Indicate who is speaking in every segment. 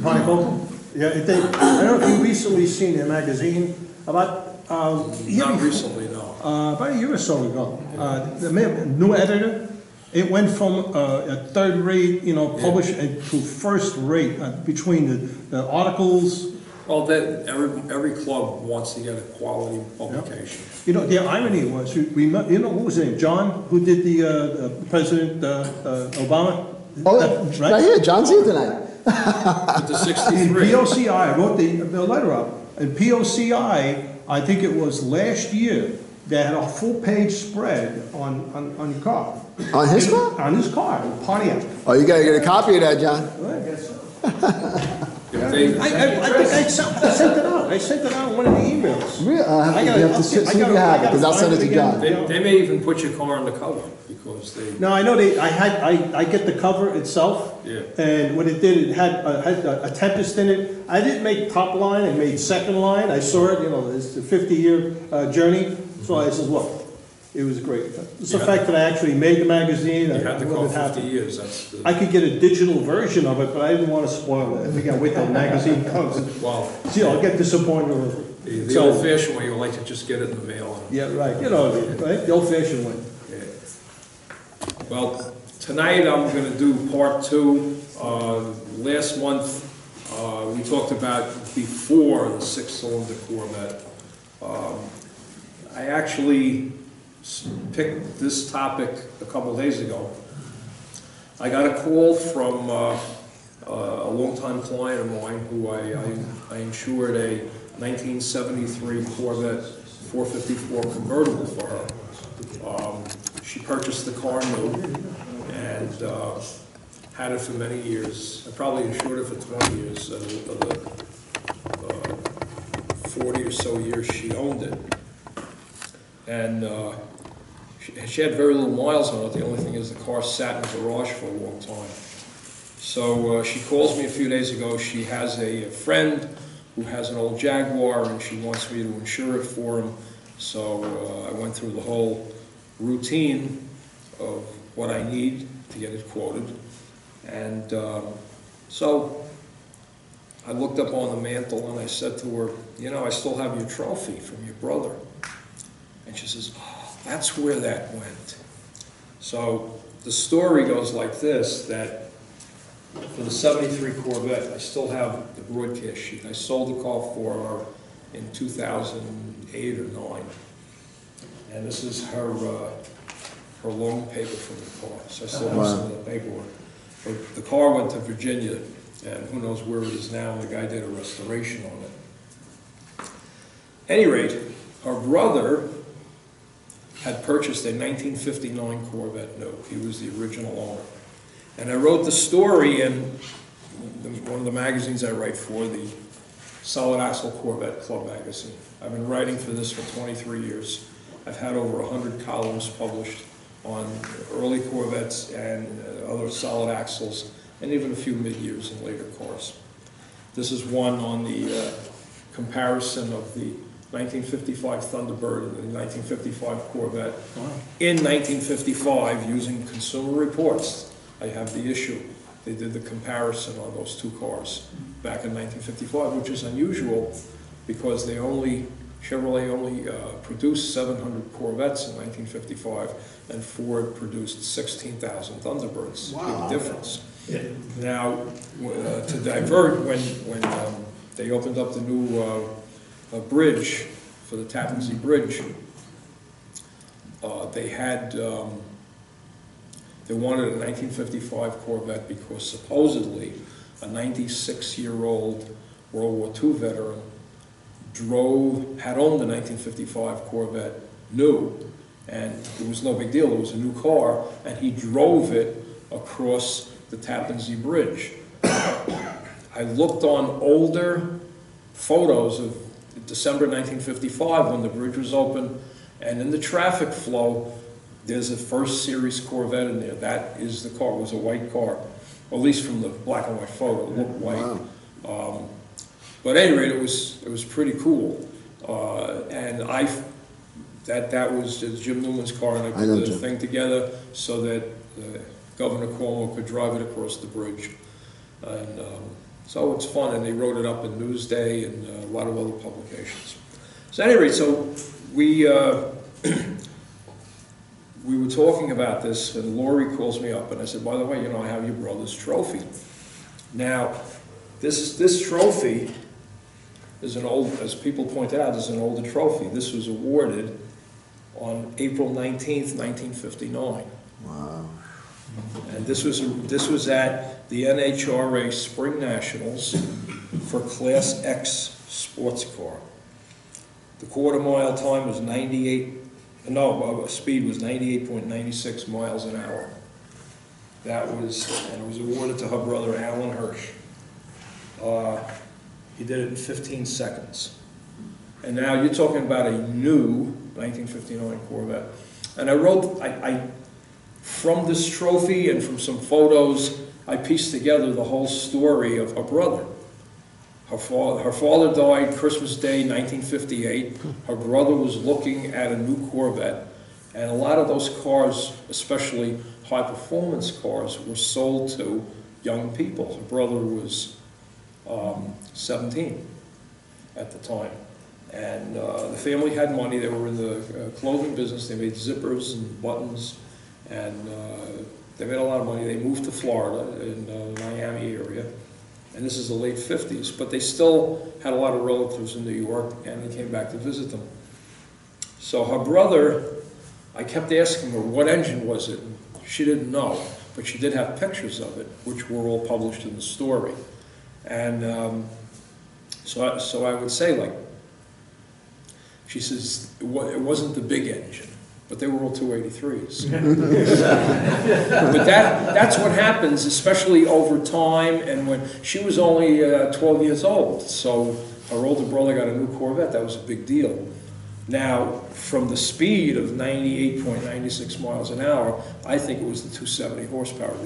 Speaker 1: Pontiac. Yeah, I don't know if you recently seen their magazine about
Speaker 2: not recently, no.
Speaker 1: about a year or so ago. The new editor. It went from a third rate, published to first rate between the articles.
Speaker 2: Well, every club wants to get a quality publication.
Speaker 1: Yeah. The irony was, we met, what was his name? John, who did the President Obama?
Speaker 3: Oh, right here, John's here tonight.
Speaker 2: With the 63.
Speaker 1: POCI, I wrote the letter up. And POCI, I think it was last year, they had a full-page spread on your car.
Speaker 3: On his car?
Speaker 1: On his car, Pontiac.
Speaker 3: Oh, you gotta get a copy of that, John.
Speaker 1: Well, I guess so. I think I sent it out. I sent it out in one of the emails.
Speaker 3: Really? You have to see if you have it, because I'll send it to John.
Speaker 2: They may even put your car on the cover because they.
Speaker 1: No, I know I get the cover itself.
Speaker 2: Yeah.
Speaker 1: And what it did, it had a Tempest in it. I didn't make top line. I made second line. I saw it. It's a 50-year journey. So I said, look. It was great. It's the fact that I actually made the magazine.
Speaker 2: You had to go 50 years.
Speaker 1: I could get a digital version of it, but I didn't want to spoil it. I think I'll wait till the magazine comes.
Speaker 2: Well,
Speaker 1: see, I'll get disappointed.
Speaker 2: The old-fashioned way, you like to just get it in the mail.
Speaker 1: Yeah, right. Right? The old-fashioned way.
Speaker 2: Yeah. Well, tonight I'm going to do part 2. Last month we talked about before the 6-cylinder Corvette. I actually picked this topic a couple days ago. I got a call from a longtime client of mine who I insured a 1973 Corvette 454 convertible for her. She purchased the car new and had it for many years. I probably insured it for 20 years of the 40 or so years she owned it. And she had very little miles on it. The only thing is the car sat in the garage for a long time. So she calls me a few days ago. She has a friend who has an old Jaguar and she wants me to insure it for him. So I went through the whole routine of what I need to get it quoted. And so I looked up on the mantle and I said to her, I still have your trophy from your brother. And she says, oh, that's where that went. So the story goes like this, that for the 73 Corvette, I still have the broadcast sheet. I sold the car for her in 2008 or 9. And this is her loan paper from the car. So I still have some of the paperwork. But the car went to Virginia, and who knows where it is now, and the guy did a restoration on it. At any rate, her brother had purchased a 1959 Corvette new. He was the original owner. And I wrote the story in one of the magazines I write for, the Solid Axle Corvette Club magazine. I've been writing for this for 23 years. I've had over 100 columns published on early Corvettes and other solid axles, and even a few mid-years and later cars. This is one on the comparison of the 1955 Thunderbird and the 1955 Corvette. Wow. In 1955, using Consumer Reports, I have the issue. They did the comparison on those two cars back in 1955, which is unusual because Chevrolet only produced 700 Corvettes in 1955, and Ford produced 16,000 Thunderbirds. Wow. Big difference. Yeah. Now, to divert, when they opened up the new bridge for the Tappan Zee Bridge, they wanted a 1955 Corvette because supposedly a 96-year-old World War II veteran had owned the 1955 Corvette new, and it was no big deal. It was a new car, and he drove it across the Tappan Zee Bridge. I looked on older photos of December 1955 when the bridge was open, and in the traffic flow, there's a first series Corvette in there. That is the car. It was a white car, at least from the black and white photo. It looked white. Wow. But at any rate, it was pretty cool. And that was Jim Newman's car, and I put the thing together so that Governor Cuomo could drive it across the bridge. And So it's fun, and they wrote it up in Newsday and a lot of other publications. So at any rate, so we we were talking about this, and Lori calls me up, and I said, by the way, you know, I have your brother's trophy. Now, this trophy is an old, as people point out, is an older trophy. This was awarded on April 19th, 1959.
Speaker 3: Wow.
Speaker 2: And this was at the NHRA Spring Nationals for Class X sports car. The quarter mile time was speed was 98.96 miles an hour. That was, and it was awarded to her brother Alan Hirsch. He did it in 15 seconds. And now you're talking about a new 1959 Corvette. And I wrote, from this trophy and from some photos, I pieced together the whole story of her brother. Her father died Christmas Day, 1958. Her brother was looking at a new Corvette. And a lot of those cars, especially high-performance cars, were sold to young people. Her brother was 17 at the time. And the family had money. They were in the clothing business. They made zippers and buttons. And they made a lot of money. They moved to Florida, in the Miami area. And this is the late 50s. But they still had a lot of relatives in New York, and they came back to visit them. So her brother, I kept asking her, what engine was it? And she didn't know. But she did have pictures of it, which were all published in the story. And so I would say, like, she says, it wasn't the big engine, but they were all 283s. But that's what happens, especially over time, and when she was only 12 years old. So her older brother got a new Corvette. That was a big deal. Now, from the speed of 98.96 miles an hour, I think it was the 270 horsepower.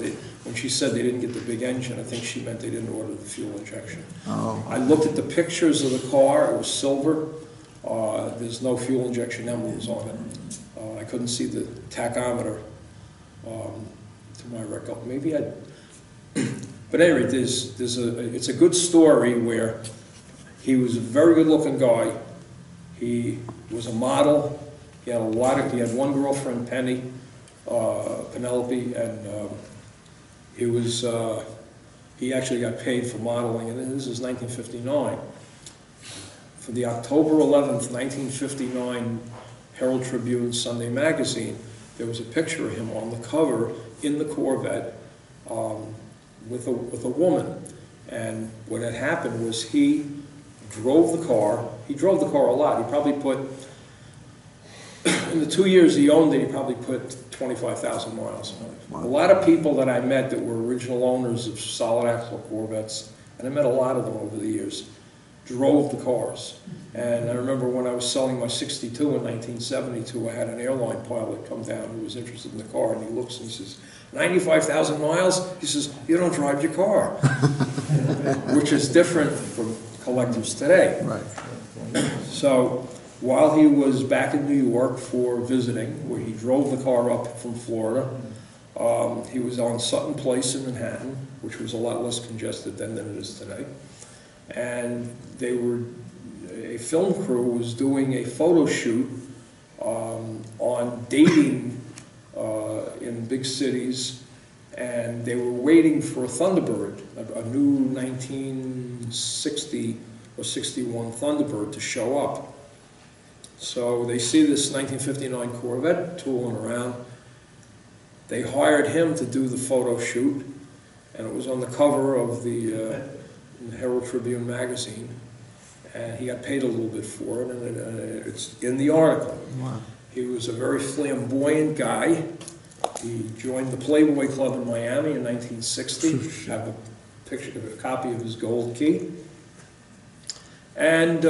Speaker 2: When she said they didn't get the big engine, I think she meant they didn't order the fuel injection.
Speaker 3: Oh.
Speaker 2: I looked at the pictures of the car. It was silver. There's no fuel injection emblems on it. I couldn't see the tachometer, to my recollection. Maybe I... But anyway, it's a good story where he was a very good-looking guy. He was a model. He had one girlfriend, Penny, Penelope, and he actually got paid for modeling, and this is 1959. For the October 11th, 1959 Herald Tribune Sunday magazine, there was a picture of him on the cover in the Corvette with a woman. And what had happened was he drove the car. He drove the car a lot. He probably put, in the 2 years he owned it, he probably put 25,000 miles on it. Wow. A lot of people that I met that were original owners of solid axle Corvettes, and I met a lot of them over the years, drove the cars. And I remember when I was selling my 62 in 1972, I had an airline pilot come down who was interested in the car, and he looks and he says, 95,000 miles? He says, you don't drive your car. Which is different from collectors today.
Speaker 3: Right.
Speaker 2: So while he was back in New York for visiting, where he drove the car up from Florida, he was on Sutton Place in Manhattan, which was a lot less congested then than it is today. And a film crew was doing a photo shoot on dating in big cities, and they were waiting for a Thunderbird, a new 1960 or 61 Thunderbird to show up. So they see this 1959 Corvette tooling around. They hired him to do the photo shoot, and it was on the cover of the Herald Tribune magazine, and he got paid a little bit for it, and it's in the article.
Speaker 3: Wow.
Speaker 2: He was a very flamboyant guy. He joined the Playboy Club in Miami in 1960. I have a copy of his gold key. And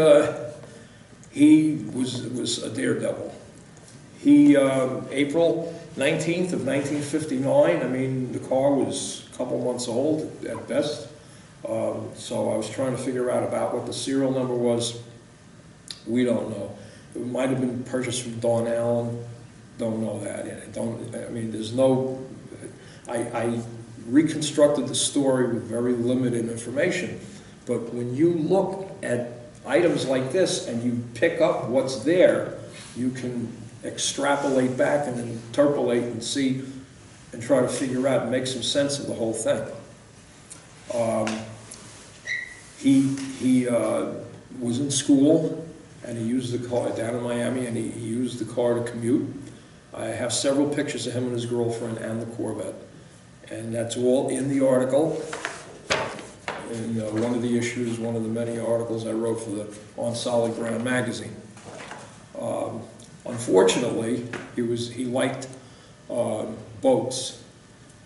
Speaker 2: he was a daredevil. He, April 19th of 1959, I mean, the car was a couple months old at best. So I was trying to figure out about what the serial number was. We don't know. It might have been purchased from Don Allen. Don't know that. I mean, there's no. I reconstructed the story with very limited information. But when you look at items like this and you pick up what's there, you can extrapolate back and interpolate and see and try to figure out and make some sense of the whole thing. He was in school and he used the car down in Miami, and he used the car to commute. I have several pictures of him and his girlfriend and the Corvette, and that's all in the article. In one of the issues, one of the many articles I wrote for the On Solid Ground magazine. Unfortunately, he liked boats,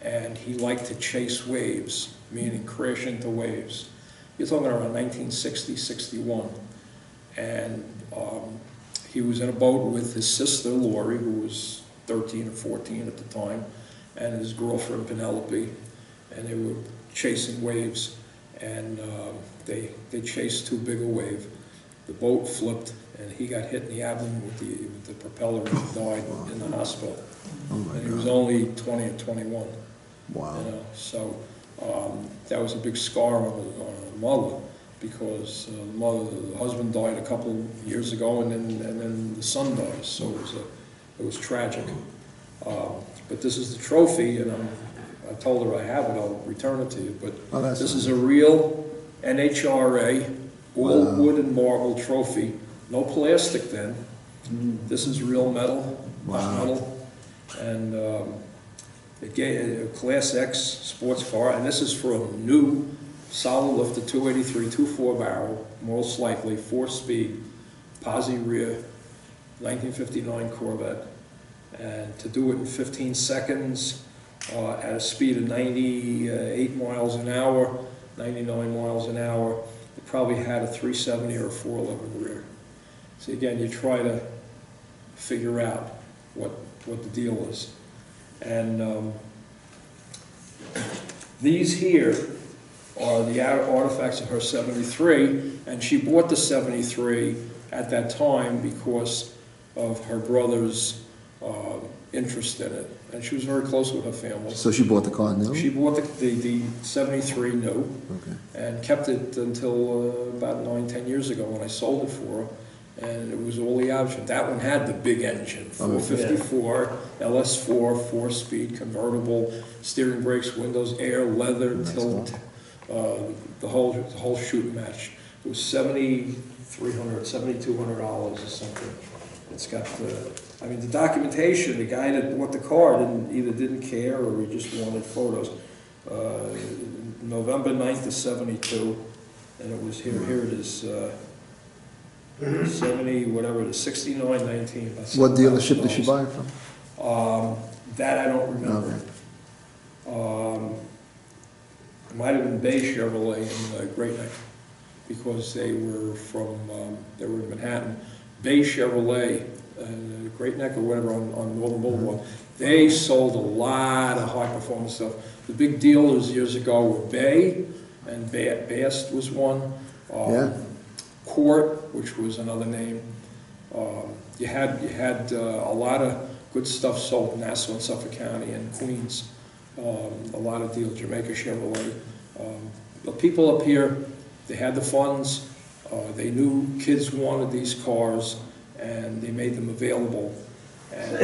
Speaker 2: and he liked to chase waves, meaning crash into waves. You're talking around 1960, 61. And he was in a boat with his sister, Lori, who was 13 or 14 at the time, and his girlfriend, Penelope, and they were chasing waves, and they chased too big a wave. The boat flipped, and he got hit in the abdomen with the propeller and died in the hospital. And he was only 20 or 21.
Speaker 3: Wow.
Speaker 2: You know, so that was a big scar on the mother, because the husband died a couple years ago, and then the son died. So it was tragic. But this is the trophy, and I told her I have it. I'll return it to you. But this is a real NHRA all wood and marble trophy. No plastic then. This is real metal. Metal. And it gave a Class X sports car, and this is for a new solid lifted 283, 2.4 barrel, most likely 4-speed, posi rear, 1959 Corvette. And to do it in 15 seconds at a speed of 98 miles an hour, 99 miles an hour, it probably had a 370 or a 411 rear. So again, you try to figure out what the deal is. And these here are the artifacts of her 73, and she bought the 73 at that time because of her brother's interest in it, and she was very close with her family.
Speaker 3: So she bought the car new?
Speaker 2: She bought the 73 new, and kept it until about 9-10 years ago when I sold it for her, and it was all the option. That one had the big engine, 454, LS4, 4-speed, convertible, steering brakes, windows, air, leather, tilt, the whole shoot match. It was $7,200 or something. It's got I mean, the documentation, the guy that bought the car didn't care, or he just wanted photos. November 9th of 72, and it was here it is, 70, whatever it is, 69.19.
Speaker 3: What dealership did she buy it from?
Speaker 2: That I don't remember. It might have been Bay Chevrolet in Great Neck, because they were in Manhattan. Bay Chevrolet, Great Neck or whatever on Northern Boulevard, they sold a lot of high performance stuff. The big dealers years ago were Bay, and Bast was one. Court, which was another name. You had a lot of good stuff sold in Nassau and Suffolk County and Queens. A lot of deals, Jamaica Chevrolet. The people up here, they had the funds. They knew kids wanted these cars, and they made them available. And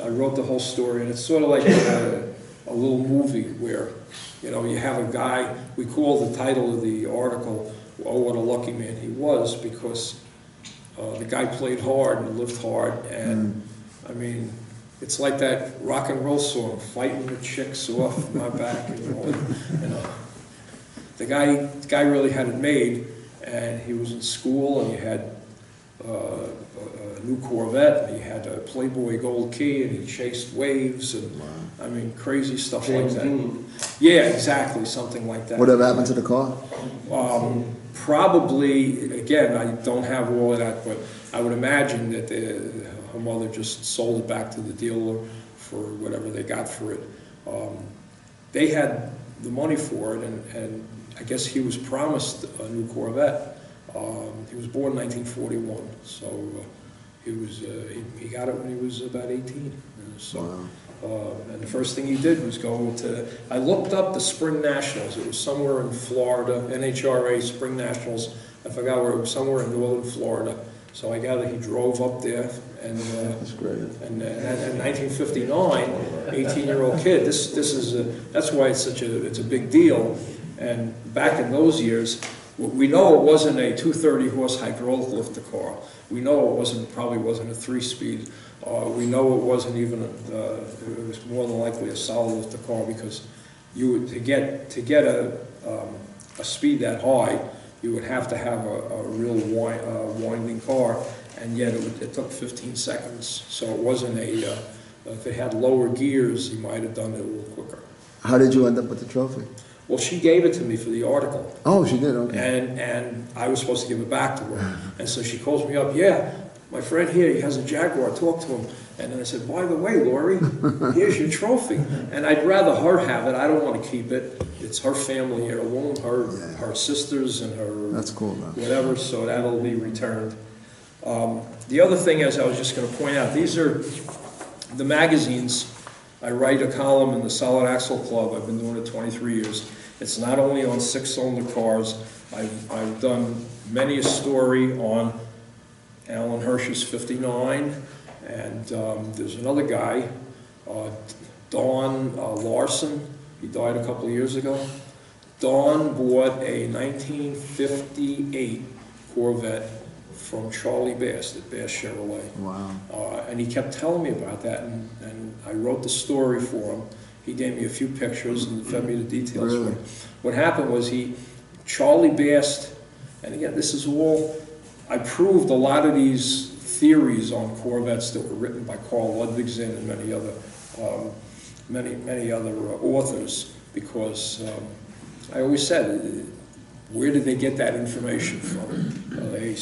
Speaker 2: I wrote the whole story, and it's sort of like a little movie where, you know, you have a guy. We call the title of the article, "Oh, what a lucky man he was," because the guy played hard and lived hard, and I mean, it's like that rock and roll song, "Fighting the Chicks Off My Back," you know. The guy really had it made, and he was in school, and he had a new Corvette, and he had a Playboy Gold Key, and he chased waves, and I mean, crazy stuff like that. Yeah, exactly, something like that.
Speaker 3: Whatever happened to the car?
Speaker 2: Probably, again, I don't have all of that, but I would imagine that her mother just sold it back to the dealer for whatever they got for it. They had the money for it, and I guess he was promised a new Corvette. He was born in 1941, so he got it when he was about 18. So And the first thing he did was go to, I looked up the Spring Nationals. It was somewhere in Florida, NHRA Spring Nationals. I forgot where it was, somewhere in northern Florida. So I gather he drove up there, and
Speaker 3: That's great.
Speaker 2: and in 1959, 18-year-old kid. That's why it's a big deal. And back in those years, we know it wasn't a 230 horse hydraulic lifter car. We know it probably wasn't a 3-speed. We know it wasn't even it was more than likely a solid lifter car, because you would, to get a speed that high, you would have to have a real winding car, and yet it took 15 seconds. So it wasn't if it had lower gears, you might have done it a little quicker.
Speaker 3: How did you end up with the trophy?
Speaker 2: Well, she gave it to me for the article.
Speaker 3: Oh, she did, okay.
Speaker 2: And I was supposed to give it back to her. And so she calls me up, yeah, my friend here, he has a Jaguar, talk to him. And then I said, by the way, Lori, here's your trophy. And I'd rather her have it, I don't want to keep it. It's her family heirloom, her sisters and her
Speaker 3: That's cool, though.
Speaker 2: whatever, so that'll be returned. The other thing is, I was just going to point out, these are the magazines. I write a column in the Solid Axle Club. I've been doing it 23 years. It's not only on 6-cylinder cars. I've done many a story on Alan Hirsch's 59, and there's another guy, Don Larson. He died a couple of years ago. Don bought a 1958 Corvette from Charlie Bass at Bass Chevrolet.
Speaker 3: Wow.
Speaker 2: And he kept telling me about that, and I wrote the story for him. He gave me a few pictures and fed me the details.
Speaker 3: Really?
Speaker 2: What happened was Charlie Bass, and again, this is all, I proved a lot of these theories on Corvettes that were written by Carl Ludwigsen and many other authors, because I always said, where did they get that information from? Are they,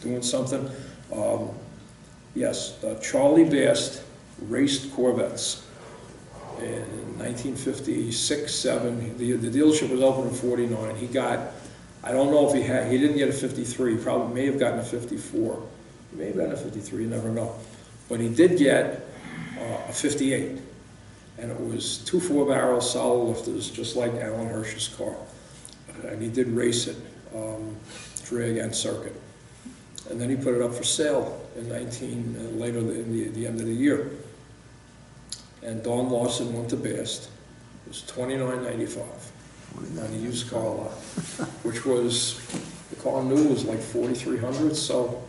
Speaker 2: doing something? Yes, Charlie Bass raced Corvettes in 1956, 7. The dealership was open in 49. He got, I don't know if he didn't get a 53, probably may have gotten a 54. He may have gotten a 53, you never know. But he did get a 58. And it was 2 4-barrel solid lifters, just like Alan Hirsch's car. And he did race it, drag and circuit. And then he put it up for sale in later in the end of the year. And Don Larson went to Bass. It was $29.95 on a used car lot, which was, the car new was like $4,300, so,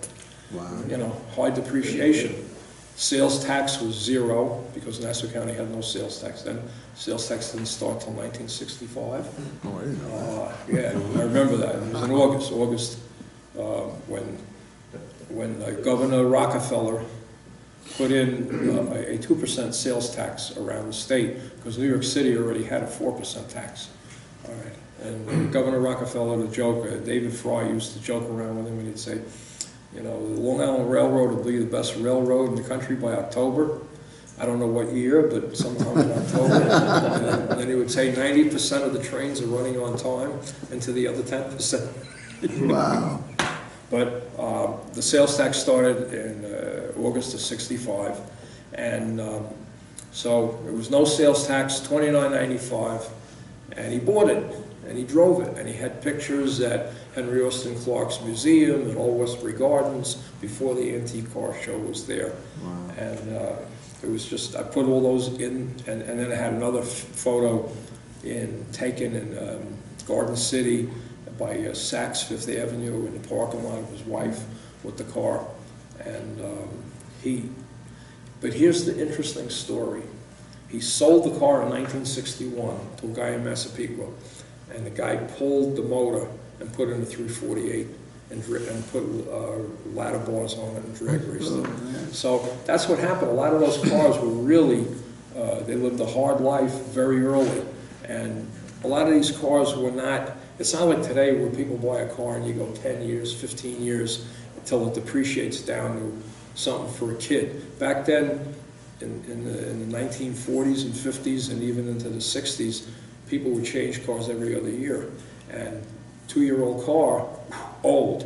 Speaker 3: Wow.
Speaker 2: High depreciation. Sales tax was 0, because Nassau County had no sales tax then. Sales tax didn't start till 1965.
Speaker 3: Oh, I didn't know that.
Speaker 2: Yeah, I remember that. It was in August, when Governor Rockefeller put in a 2% sales tax around the state, because New York City already had a 4% tax. All right. And Governor Rockefeller, the joke, David Fry used to joke around with him, and he'd say, the Long Island Railroad will be the best railroad in the country by October. I don't know what year, but sometime in October. And then he would say 90% of the trains are running on time, and to the other 10%.
Speaker 3: Wow.
Speaker 2: But the sales tax started in August of '65, and so there was no sales tax, $29.95, and he bought it, and he drove it, and he had pictures at Henry Austin Clark's Museum and Old Westbury Gardens before the antique car show was there.
Speaker 3: Wow.
Speaker 2: And it was just, I put all those in, and then I had another photo taken in Garden City by Saks Fifth Avenue in the parking lot of his wife with the car. And but here's the interesting story. He sold the car in 1961 to a guy in Massapequa, and the guy pulled the motor and put in a 348 and put ladder bars on it and drag raced it. So that's what happened. A lot of those cars were really, they lived a hard life very early. And a lot of these cars were not, it's not like today where people buy a car and you go 10 years, 15 years until it depreciates down to something for a kid. Back then, in the 1940s and 50s and even into the 60s, people would change cars every other year. And 2-year-old car, old.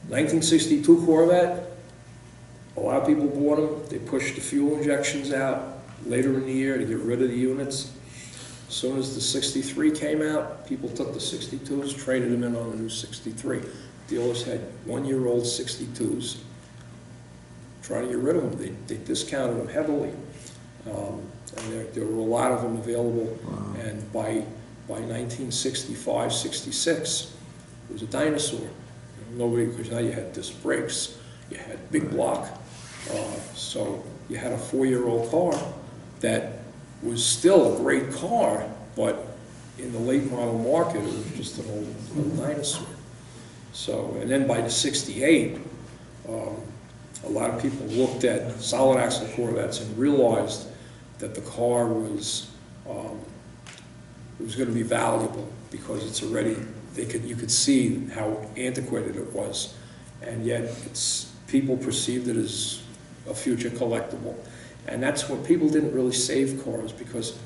Speaker 2: 1962 Corvette, A lot of people bought them. They pushed the fuel injections out later in the year to get rid of the units. As soon as the 63 came out, people took the 62s, traded them in on the new 63. Dealers had 1-year-old 62s, trying to get rid of them. They discounted them heavily. And there were a lot of them available.
Speaker 3: Wow.
Speaker 2: And by 1965, 66, it was a dinosaur. Nobody, because now you had disc brakes, you had big block. So you had a 4-year-old car that was still a great car, but in the late model market, it was just an old dinosaur. So, and then by the 68, a lot of people looked at solid axle Corvettes and realized that the car was going to be valuable because it's already, you could see how antiquated it was, and yet people perceived it as a future collectible. And that's when people didn't really save cars, because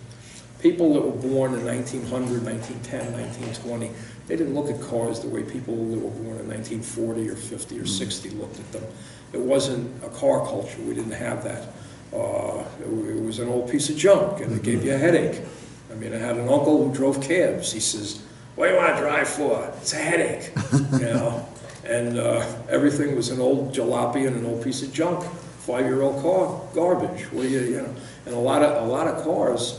Speaker 2: people that were born in 1900, 1910, 1920, they didn't look at cars the way people that were born in 1940 or 50 or 60 looked at them. It wasn't a car culture. We didn't have that. It was an old piece of junk, and it gave you a headache. I mean, I had an uncle who drove cabs. He says, "What do you want to drive for? It's a headache," you know. And everything was an old jalopy and an old piece of junk. 5-year-old car, garbage. What do you know? And a lot of cars,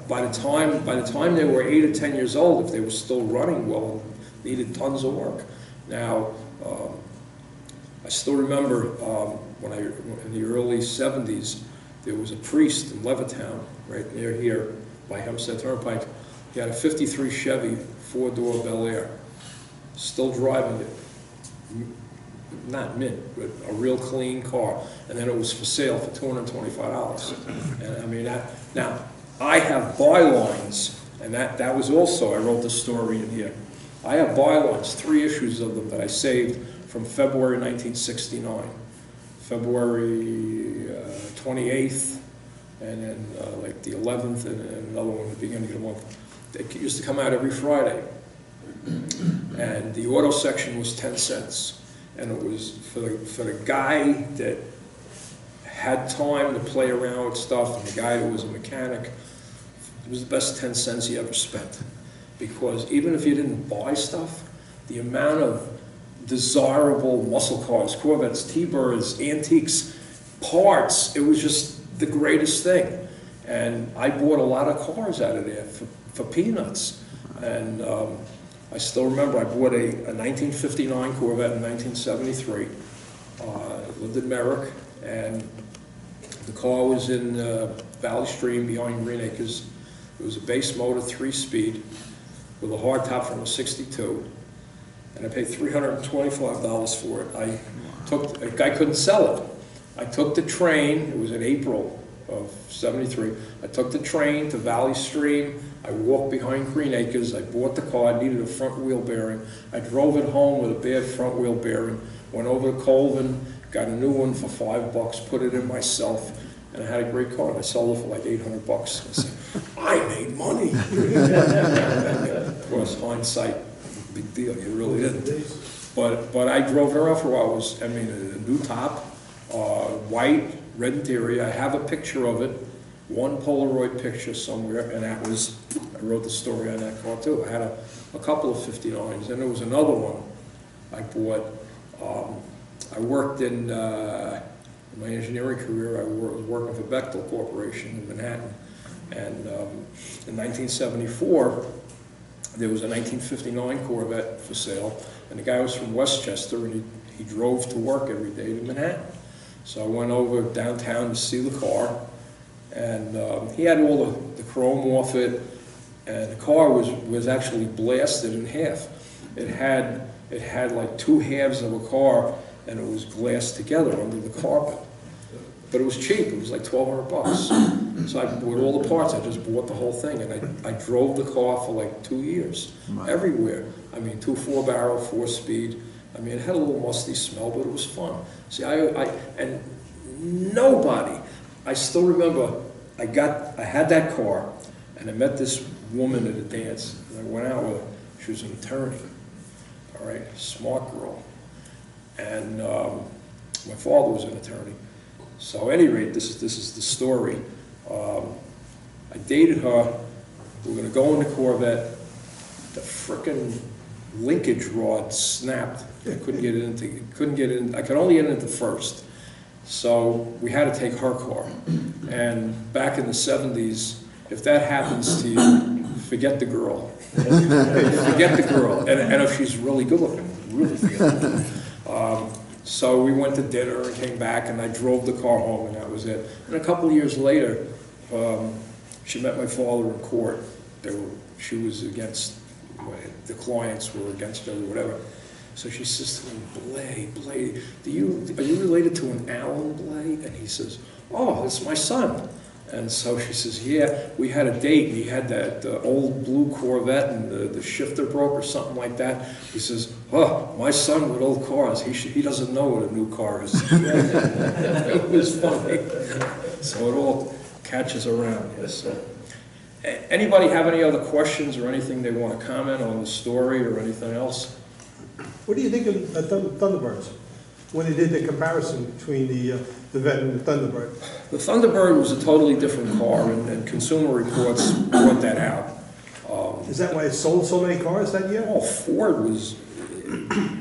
Speaker 2: by the time they were 8 or 10 years old, if they were still running well, needed tons of work. Now, I still remember when in the early 70s, there was a priest in Levittown, right near here, by Hempstead Turnpike. He had a 53 Chevy 4-door Bel Air, still driving it. Not mint, but a real clean car. And then it was for sale for $225. And I mean, now, I have bylines, and that was also, I wrote the story in here. I have bylines, 3 issues of them that I saved from February 1969. February 28th, and then like the 11th, and another one at the beginning of the month. They used to come out every Friday. And the auto section was 10 cents. And it was for the guy that had time to play around with stuff, and the guy who was a mechanic, it was the best 10 cents he ever spent. Because even if you didn't buy stuff, the amount of desirable muscle cars, Corvettes, T-Birds, antiques, parts, it was just the greatest thing. And I bought a lot of cars out of there for peanuts. And I still remember I bought a 1959 Corvette in 1973. Lived in Merrick, and the car was in Valley Stream behind Green Acres. It was a base motor, 3-speed, with a hard top from a 62. And I paid $325 for it. I couldn't sell it. I took the train, it was in April of 73. I took the train to Valley Stream. I walked behind Green Acres. I bought the car. I needed a front wheel bearing. I drove it home with a bad front wheel bearing. Went over to Colvin, got a new one for $5, put it in myself, and I had a great car. And I sold it for like $800. I said, I made money. Of course, hindsight, big deal. You really didn't. But I drove her off for a while. It was, I mean, a new top, white, red interior. I have a picture of it. One Polaroid picture somewhere, and that was, I wrote the story on that car too. I had a couple of 59s, and there was another one I bought. I worked in my engineering career, I was working for Bechtel Corporation in Manhattan, and in 1974, there was a 1959 Corvette for sale, and the guy was from Westchester, and he drove to work every day to Manhattan. So I went over downtown to see the car. And he had all the chrome off it, and the car was actually blasted in half. It had like 2 halves of a car, and it was glassed together under the carpet. But it was cheap. It was like $1,200. So I bought all the parts. I just bought the whole thing, and I drove the car for like 2 years, everywhere. I mean, 2 4-barrel, 4-speed. I mean, it had a little musty smell, but it was fun. See, and nobody. I still remember I had that car, and I met this woman at a dance, and I went out with her. She was an attorney, all right, smart girl. And My father was an attorney. So at any rate, this is the story. I dated her. We were going to go in the Corvette. The frickin' linkage rod snapped. I couldn't get it in. I could only get it into first. So we had to take her car. And back in the 70s, if that happens to you, forget the girl. Forget the girl. And if she's really good looking, really forget the girl. So we went to dinner and came back, and I drove the car home, and that was it. And a couple of years later, she met my father in court. She was against, the clients were against her or whatever. So she says to him, Blay, are you related to an Alan Blay? And he says, oh, it's my son. And so she says, yeah, we had a date, and he had that old blue Corvette, and the shifter broke or something like that. He says, oh, my son with old cars, he doesn't know what a new car is. It was funny. So it all catches around. Yes. So, anybody have any other questions or anything they want to comment on the story or anything else?
Speaker 1: What do you think of Thunderbirds? When they did the comparison between the Vet and the Thunderbird?
Speaker 2: The Thunderbird was a totally different car, and Consumer Reports brought that out.
Speaker 1: Is that why it sold so many cars that year?
Speaker 2: Oh, Ford was,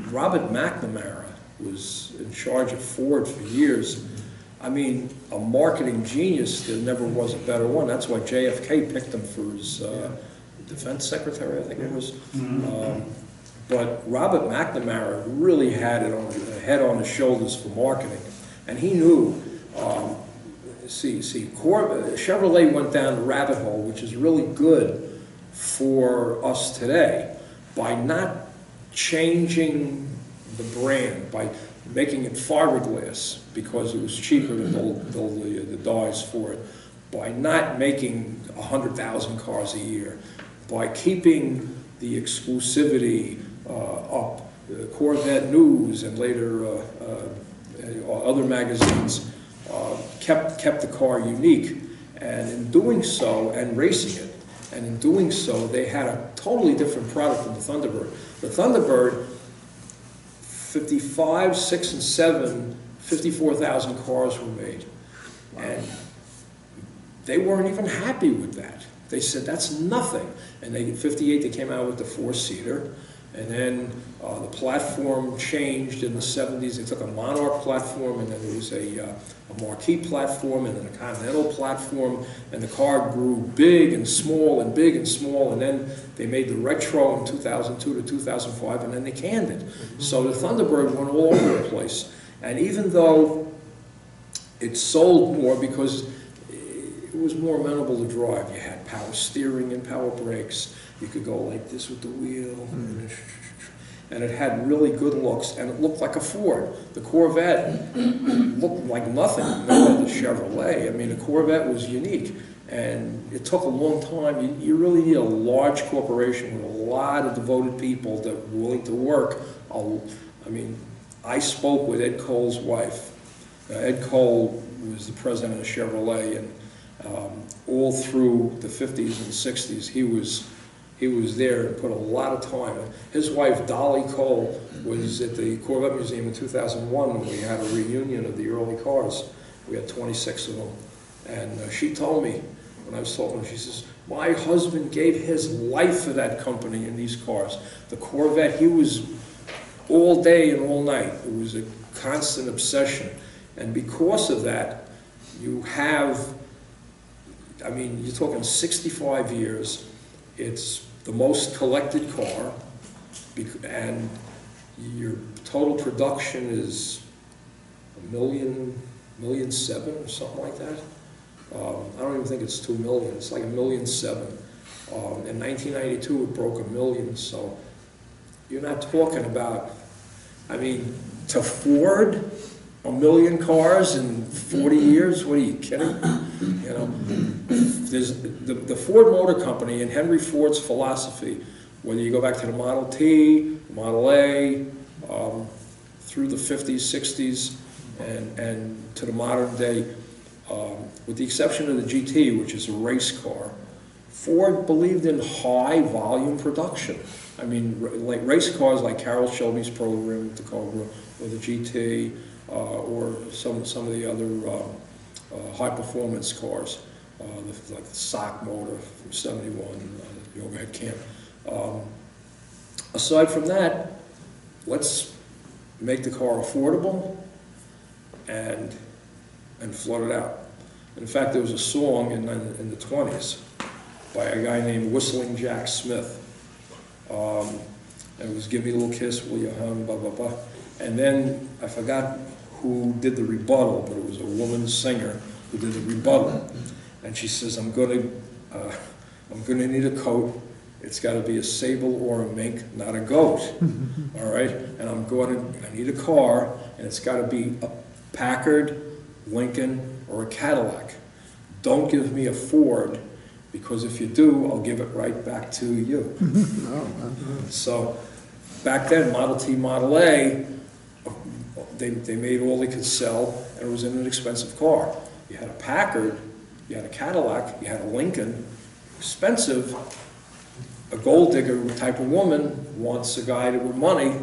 Speaker 2: Robert McNamara was in charge of Ford for years. I mean, a marketing genius. There never was a better one. That's why JFK picked him for his defense secretary, I think it was. But Robert McNamara really had it on the head on his shoulders for marketing, and he knew. Chevrolet went down the rabbit hole, which is really good for us today, by not changing the brand, by making it fiberglass because it was cheaper to build the dies for it, by not making 100,000 cars a year, by keeping the exclusivity up. The Corvette News and later other magazines kept the car unique, and in doing so, and racing it, and in doing so, they had a totally different product than the Thunderbird. The Thunderbird, 55, 6, and 7, 54,000 cars were made, and they weren't even happy with that. They said, that's nothing. And in 58, they came out with the 4-seater. And then the platform changed in the 70s. They took a Monarch platform, and then there was a Marquis platform, and then a Continental platform. And the car grew big and small, and big and small. And then they made the Retro in 2002 to 2005, and then they canned it. So the Thunderbird went all over the place. And even though it sold more because it was more amenable to drive, you had power steering and power brakes. You could go like this with the wheel, and it had really good looks, and it looked like a Ford. The Corvette looked like nothing compared to the Chevrolet. I mean, the Corvette was unique, and it took a long time. You really need a large corporation with a lot of devoted people that were willing to work. I mean, I spoke with Ed Cole's wife. Ed Cole was the president of Chevrolet, and all through the 50s and 60s, he was there and put a lot of time. His wife, Dolly Cole, was at the Corvette Museum in 2001 when we had a reunion of the early cars. We had 26 of them. And she told me, when I was talking to her, she says, my husband gave his life for that company in these cars. The Corvette, he was all day and all night. It was a constant obsession. And because of that, you have, I mean, you're talking 65 years. It's the most collected car, and your total production is $1.7 million or something like that. I don't even think it's 2 million. It's like $1.7 million. In 1992, it broke 1 million. So you're not talking about, I mean, to Ford, 1 million cars in 40 years? What are you kidding? You know, there's the Ford Motor Company and Henry Ford's philosophy, whether you go back to the Model T, Model A, through the 50s, 60s, and to the modern day, with the exception of the GT, which is a race car, Ford believed in high volume production. I mean, like race cars like Carroll Shelby's program, the Cobra, or the GT, or some of the other high-performance cars, like the sock motor from '71, the overhead cam. Aside from that, let's make the car affordable and float it out. In fact, there was a song in the 20s by a guy named Whistling Jack Smith. And it was "Give Me a Little Kiss, Will You, Hon," blah, blah, blah. And then I forgot who did the rebuttal, but it was a woman singer who did the rebuttal. And she says, I'm gonna need a coat. It's got to be a sable or a mink, not a goat. All right? And I need a car, and it's got to be a Packard, Lincoln, or a Cadillac. Don't give me a Ford, because if you do, I'll give it right back to you. So back then, Model T, Model A, they made all they could sell, and it was an inexpensive car. You had a Packard, you had a Cadillac, you had a Lincoln, expensive. A gold digger type of woman wants a guy with money.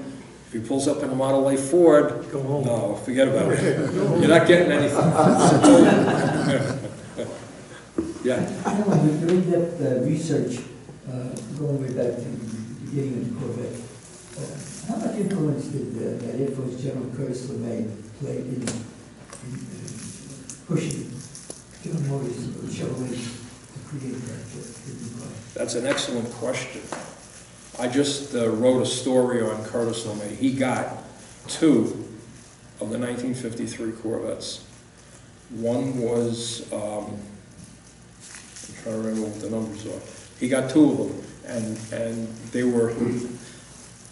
Speaker 2: If he pulls up in a Model A Ford,
Speaker 1: Go home.
Speaker 2: no, forget about it. You're not getting anything. Yeah.
Speaker 4: Alan, during that research, going way back to the beginning of the Corvette, how much influence did that Air Force General Curtis LeMay play in pushing General Motors and Chevrolet to create that car?
Speaker 2: That's an excellent question. I just wrote a story on Curtis LeMay. He got 2 of the 1953 Corvettes. One was, I'm trying to remember what the numbers are. He got 2 of them, and they were,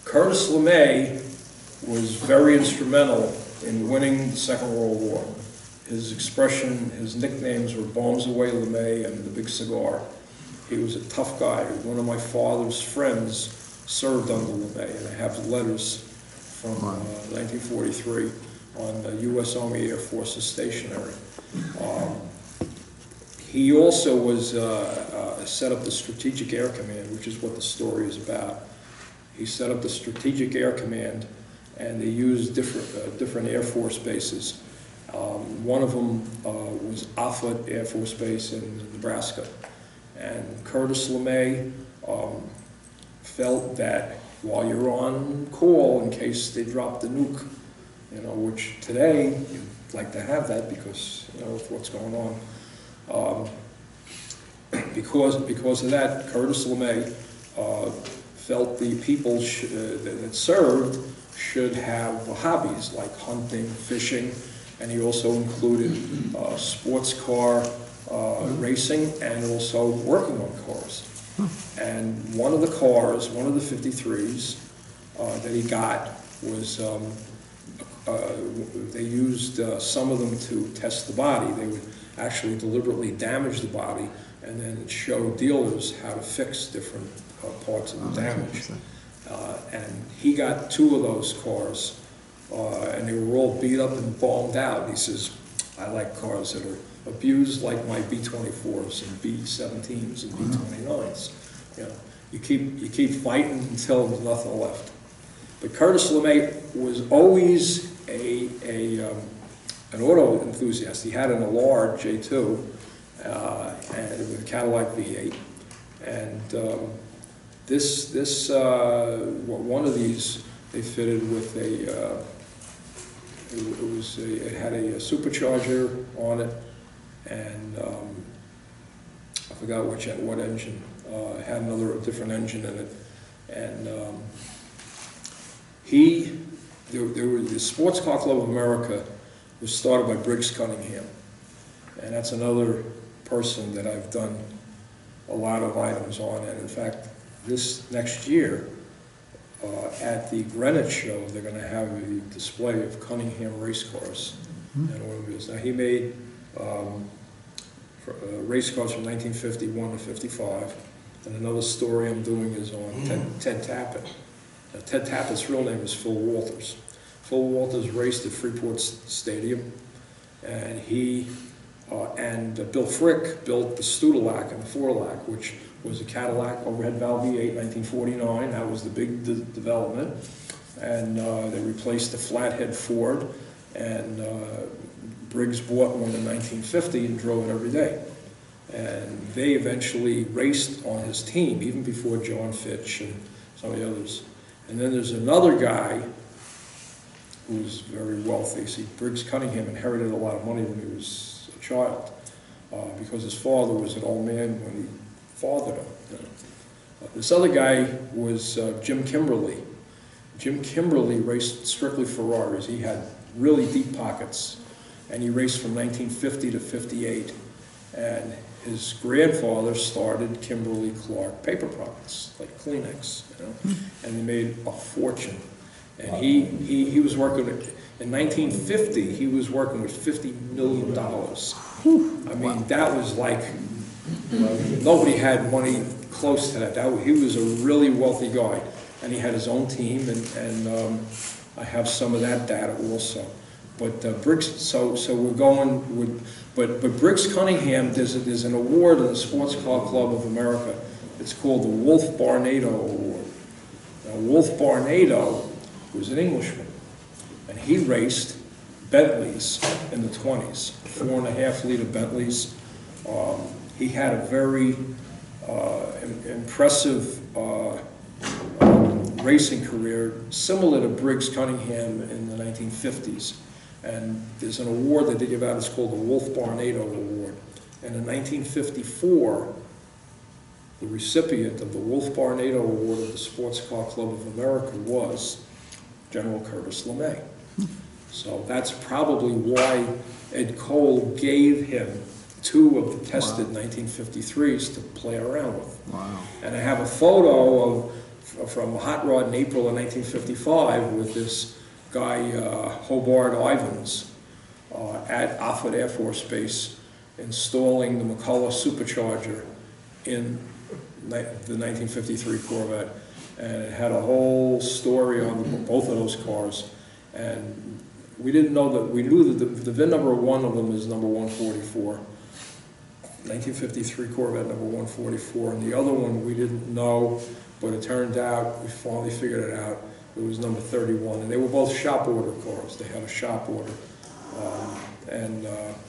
Speaker 2: Curtis LeMay was very instrumental in winning the Second World War. His expression, his nicknames were Bombs Away LeMay and the Big Cigar. He was a tough guy. One of my father's friends served under LeMay, and I have letters from 1943 on the U.S. Army Air Forces stationery. He also was set up the Strategic Air Command, which is what the story is about. He set up the Strategic Air Command, and they used different Air Force bases. One of them was Offutt Air Force Base in Nebraska. And Curtis LeMay felt that while you're on call in case they dropped the nuke, which today you'd like to have that because, with what's going on. Because of that, Curtis LeMay felt the people that served should have hobbies like hunting, fishing, and he also included sports car racing and also working on cars. And one of the cars, one of the 53s that he got was, they used some of them to test the body. They would actually deliberately damage the body and then show dealers how to fix different parts of the damage. And he got 2 of those cars, and they were all beat up and bombed out. He says, I like cars that are abused like my B-24s and B-17s and B-29s. You keep fighting until there's nothing left. But Curtis LeMay was always an auto enthusiast. He had an Allard J2 and with a Cadillac V8, and one of these they fitted with it had a supercharger on it, and I forgot what engine. It had a different engine in it, and the Sports Car Club of America was started by Briggs Cunningham, and that's another person that I've done a lot of items on. And in fact, this next year at the Greenwich show, they're going to have a display of Cunningham race cars and automobiles. Now, he made race cars from 1951 to 55, and another story I'm doing is on Ted Tappett. Now, Ted Tappett's real name is Phil Walters. Phil Walters raced at Freeport Stadium, and he and Bill Frick built the Studelac and the Fourlac, which was a Cadillac overhead valve V8, 1949. That was the big development. And they replaced the flathead Ford, and Briggs bought one in 1950 and drove it every day. And they eventually raced on his team, even before John Fitch and some of the others. And then there's another guy who's very wealthy. See, Briggs Cunningham inherited a lot of money when he was a child, because his father was an old man when he fathered him. You know. This other guy was Jim Kimberly. Jim Kimberly raced strictly Ferraris. He had really deep pockets, and he raced from 1950 to 58. And his grandfather started Kimberly Clark paper products, like Kleenex, you know, and he made a fortune. And he was working in 1950. He was working with $50 million. I mean, that was like nobody had money close to that. He was a really wealthy guy, and he had his own team. And I have some of that data also. But Briggs, so we're going with. But Briggs Cunningham, there's an award in the Sports Car Club of America. It's called the Wolf Barnado Award. Now, Wolf Barnado was an Englishman, and he raced Bentleys in the 20s, 4.5-liter Bentleys. He had a very impressive racing career, similar to Briggs Cunningham in the 1950s. And there's an award that they give out, it's called the Wolf Barnado Award. And in 1954, the recipient of the Wolf Barnado Award of the Sports Car Club of America was General Curtis LeMay. So that's probably why Ed Cole gave him 2 of the tested 1953s to play around with.
Speaker 3: Wow. And
Speaker 2: I have a photo from Hot Rod in April of 1955 with this guy, Hobart Ivins, at Offutt Air Force Base, installing the McCullough supercharger in the 1953 Corvette. And it had a whole story on both of those cars. And we didn't know that, we knew that the VIN number of one of them is number 144. 1953 Corvette number 144, and the other one we didn't know, but it turned out, we finally figured it out, it was number 31, and they were both shop order cars. They had a shop order.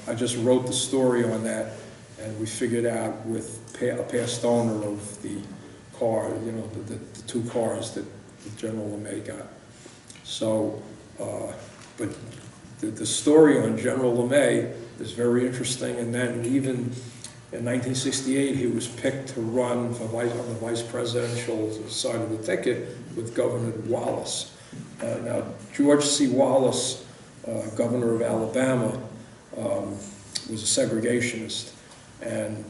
Speaker 2: I just wrote the story on that, and we figured out with a past owner of the car, you know, the 2 cars that General LeMay got. So, but the story on General LeMay is very interesting, and then even in 1968, he was picked to run on the vice presidential side of the ticket with Governor Wallace. Now, George C. Wallace, governor of Alabama, was a segregationist, and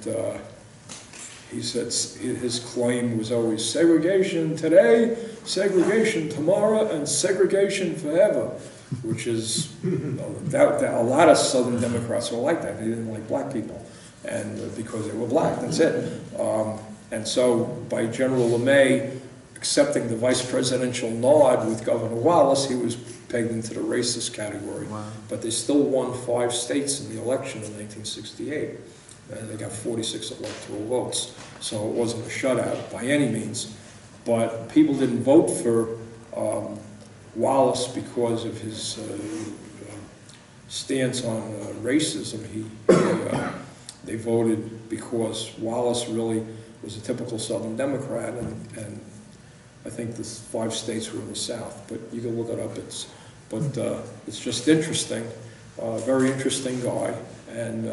Speaker 2: he said his claim was always segregation today, segregation tomorrow, and segregation forever, which is, a lot of Southern Democrats were like that. They didn't like black people, and because they were black, that's it. And so by General LeMay accepting the vice presidential nod with Governor Wallace, he was pegged into the racist category. Wow. But they still won 5 states in the election in 1968. And they got 46 electoral votes. So it wasn't a shutout by any means. But people didn't vote for Wallace because of his stance on racism. They voted because Wallace really was a typical Southern Democrat, and I think the 5 states were in the South. But you can look it up. It's just interesting. Very interesting guy, and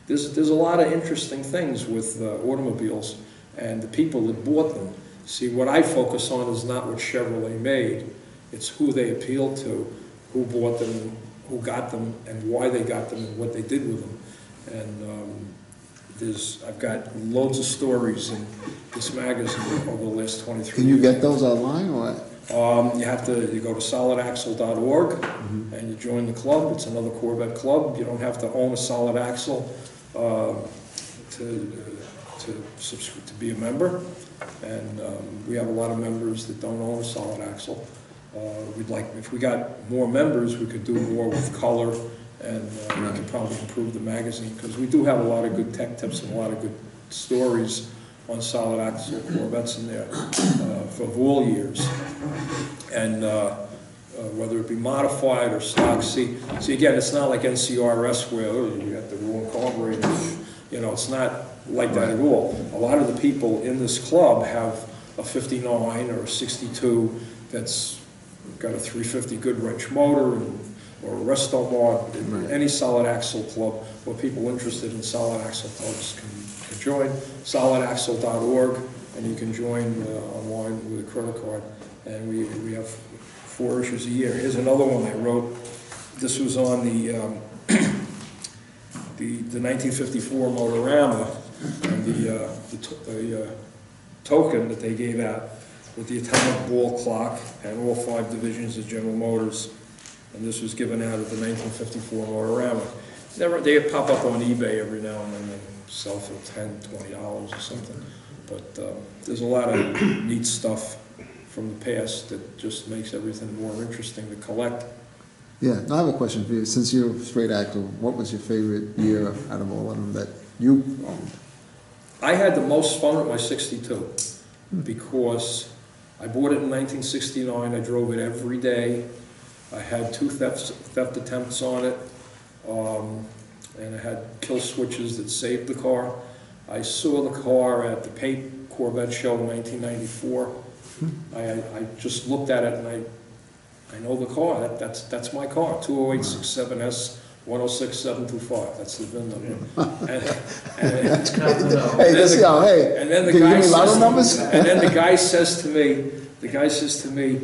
Speaker 2: there's a lot of interesting things with automobiles and the people that bought them. See, what I focus on is not what Chevrolet made; it's who they appealed to, who bought them, who got them, and why they got them, and what they did with them. And I've got loads of stories in this magazine over the last 23 years.
Speaker 3: Can you get those online or what?
Speaker 2: You go to solidaxle.org and you join the club. It's another Corvette club. You don't have to own a solid axle to be a member. And we have a lot of members that don't own a solid axle. If we got more members, we could do more with color, and we could probably improve the magazine, because we do have a lot of good tech tips and a lot of good stories on solid axle Corvettes in there for all years. And whether it be modified or stock. See, again, it's not like NCRS where you got the wrong carburetor. You know, it's not like that at all. A lot of the people in this club have a 59 or a 62 that's got a 350 Goodwrench motor or a resto mod.
Speaker 3: Right.
Speaker 2: Any solid axle club or people interested in solid axle clubs can join. Solidaxle.org, and you can join online with a credit card. And we have 4 issues a year. Here's another one I wrote. This was on the 1954 Motorama, and the token that they gave out with the atomic ball clock and all 5 divisions of General Motors. And this was given out at the 1954 Motorama. They pop up on eBay every now and then and sell for $10, $20 or something. But there's a lot of neat stuff from the past that just makes everything more interesting to collect.
Speaker 3: Yeah, I have a question for you. Since you're a straight actor, what was your favorite year out of all of them that you owned?
Speaker 2: I had the most fun with my 62 because I bought it in 1969. I drove it every day. I had 2 theft attempts on it, and I had kill switches that saved the car. I saw the car at the Paint Corvette show in 1994. I just looked at it and I know the car. That's my car. 20867S 106725. That's the VIN number.
Speaker 3: That's great. Hey,
Speaker 2: and then the
Speaker 3: can
Speaker 2: guy
Speaker 3: you give me lotto
Speaker 2: says,
Speaker 3: numbers?
Speaker 2: and then the guy says to me,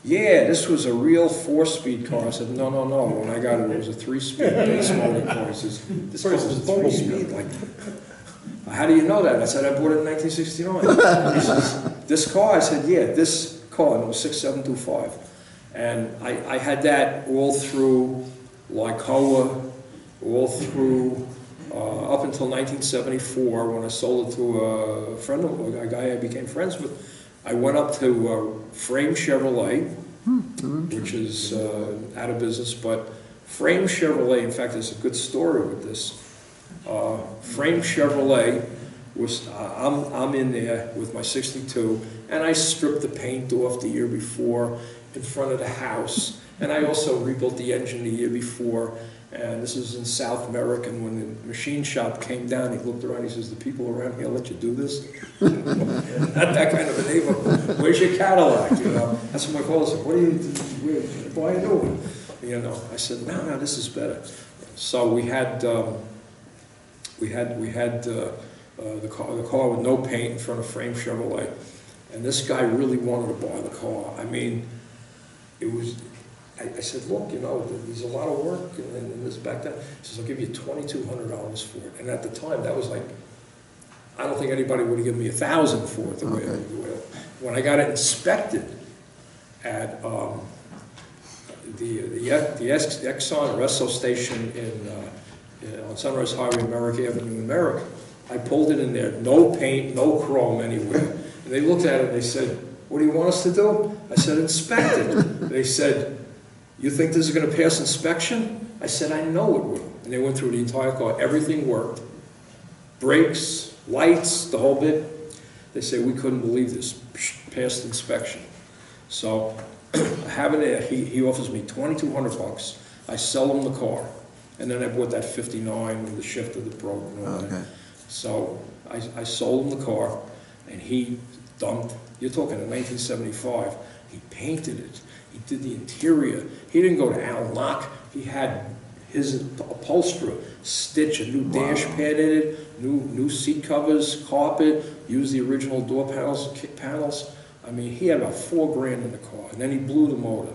Speaker 2: yeah, this was a real 4-speed car. I said, no. When I got it, it was a 3-speed base motor car. He says, this car was a 3-speed. Like, how do you know that? I said, I bought it in 1969. He says, this car? I said, yeah, this car. And it was 6725. And I had that all through Lycoa, all through up until 1974 when I sold it to a friend of a guy I became friends with. I went up to Frame Chevrolet, which is out of business, but Frame Chevrolet, in fact, there's a good story with this. Frame Chevrolet was, I'm in there with my 62, and I stripped the paint off the year before in front of the house, and I also rebuilt the engine the year before. And this is in South America, and when the machine shop came down, he looked around, he says, the people around here let you do this? Not that kind of a neighbor. Where's your Cadillac? You know, that's what my father said, what are you doing? You know, I said, no, this is better. So we had the car with no paint in front of Frame Chevrolet, and this guy really wanted to buy the car. I mean, it was. I said, look, you know, there's a lot of work and this back then. He says, I'll give you $2,200 for it. And at the time, that was like, I don't think anybody would have given me $1,000 for it the way I do it. When I got it inspected at the Exxon Resto station on Sunrise Highway, Merrick Avenue in Merrick, I pulled it in there, no paint, no chrome anywhere. And they looked at it and they said, what do you want us to do? I said, inspect it. They said, you think this is going to pass inspection? I said, I know it will. And they went through the entire car. Everything worked. Brakes, lights, the whole bit. They said, we couldn't believe this. Passed inspection. So having it, he offers me $2,200. I sell him the car. And then I bought that 59 with the shifter that broke and all that. So I sold him the car, and he dumped, you're talking in 1975, he painted it. He did the interior. He didn't go to Alan Lock. He had his upholsterer stitch a new dash pad in it, new seat covers, carpet, used the original door panels, kick panels. I mean, he had about $4,000 in the car, and then he blew the motor,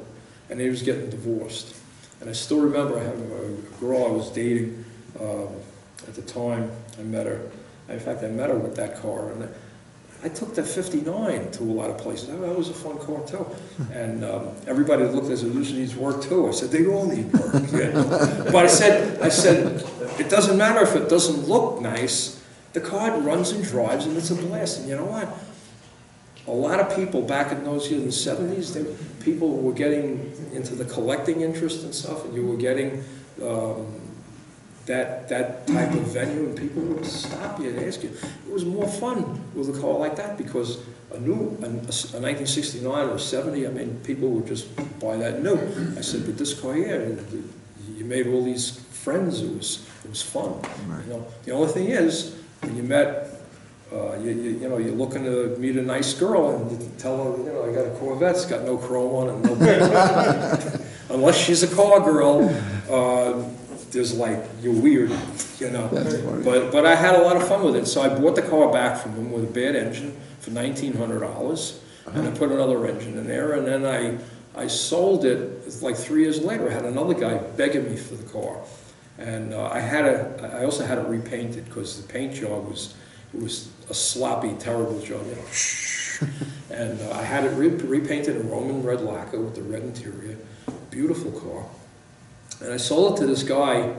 Speaker 2: and he was getting divorced. And I still remember having a girl I was dating at the time. I met her. In fact, I met her with that car, and I took that 59 to a lot of places. That was a fun car too. And everybody looked at it and said, this needs work too. I said, they all need work. But I said, it doesn't matter if it doesn't look nice. The car runs and drives, and it's a blast. And you know what? A lot of people back in those years, in the 70s, people were getting into the collecting interest and stuff, and you were getting that type of venue, and people would stop you and ask you. It was more fun with a car like that because a 1969 or 70, I mean, people would just buy that new. I said, but this car here, you made all these friends, it was fun.
Speaker 3: Right.
Speaker 2: You know, the only thing is, when you met, you know, you're looking to meet a nice girl and you tell her, you know, I got a Corvette, it's got no chrome on it, no paint. Unless she's a car girl, there's like, you're weird, you know.
Speaker 3: That's funny.
Speaker 2: But I had a lot of fun with it, so I bought the car back from him with a bad engine for $1,900, and I put another engine in there, and then I sold it like 3 years later. I had another guy begging me for the car, and I also had it repainted because the paint job was a sloppy, terrible job, you know. And I had it repainted in Roman red lacquer with the red interior, beautiful car. And I sold it to this guy. You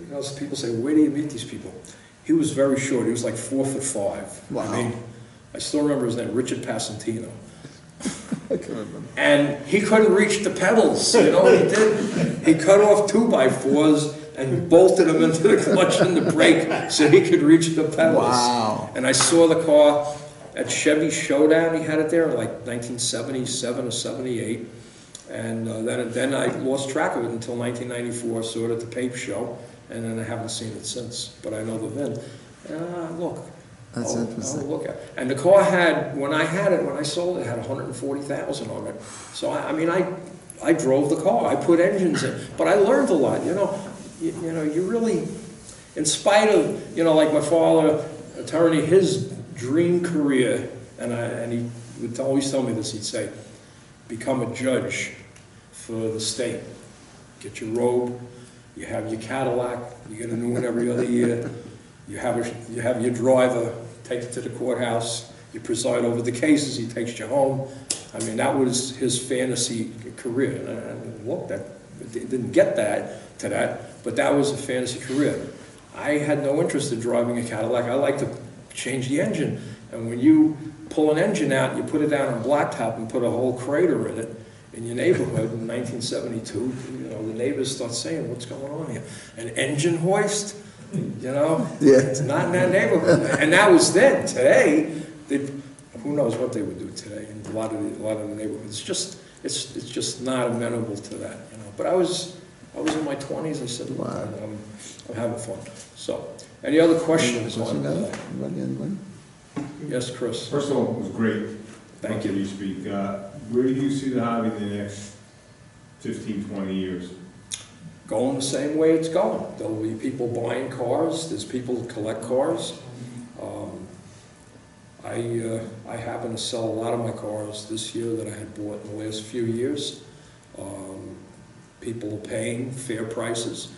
Speaker 2: know, people say, where do you meet these people? He was very short. He was like 4'5".
Speaker 3: Wow.
Speaker 2: I mean, I still remember his name, Richard Passantino.
Speaker 3: I can't remember.
Speaker 2: And he couldn't reach the pedals. You know what he did? He cut off 2x4s and bolted them into the clutch and the brake so he could reach the pedals.
Speaker 3: Wow.
Speaker 2: And I saw the car at Chevy Showdown. He had it there in like 1977 or 78. And then I lost track of it until 1994. Saw it at the Pape Show, and then I haven't seen it since. But I know the VIN. Look.
Speaker 3: That's interesting.
Speaker 2: I'll look at it. And the car had, when I sold it, it had 140,000 on it. So I mean, I drove the car. I put engines in, but I learned a lot. You know, you really, in spite of, you know, like my father, attorney, his dream career, and he would always tell me this. He'd say, become a judge for the state. Get your robe, you have your Cadillac, you get a new one every other year, you have your driver, take it to the courthouse, you preside over the cases, he takes you home. I mean, that was his fantasy career. And look, it didn't get to that, but that was a fantasy career. I had no interest in driving a Cadillac. I like to change the engine. And when you pull an engine out, you put it down on blacktop and put a whole crater in it in your neighborhood in 1972, you know, the neighbors start saying, what's going on here? An engine hoist? You know?
Speaker 3: Yeah.
Speaker 2: It's not in that neighborhood. And that was then. Today, who knows what they would do today in a lot of the neighborhoods. It's just not amenable to that, you know. But I was in my 20s. I said, look,
Speaker 3: Wow.
Speaker 2: I'm having fun. So, any other questions on that?
Speaker 3: Anybody?
Speaker 2: Yes, Chris.
Speaker 5: First of all, it was great.
Speaker 2: Thank you.
Speaker 5: You speak. Where do you see the hobby in the next 15, 20 years?
Speaker 2: Going the same way it's going. There'll be people buying cars. There's people that collect cars. I happen to sell a lot of my cars this year that I had bought in the last few years. People are paying fair prices.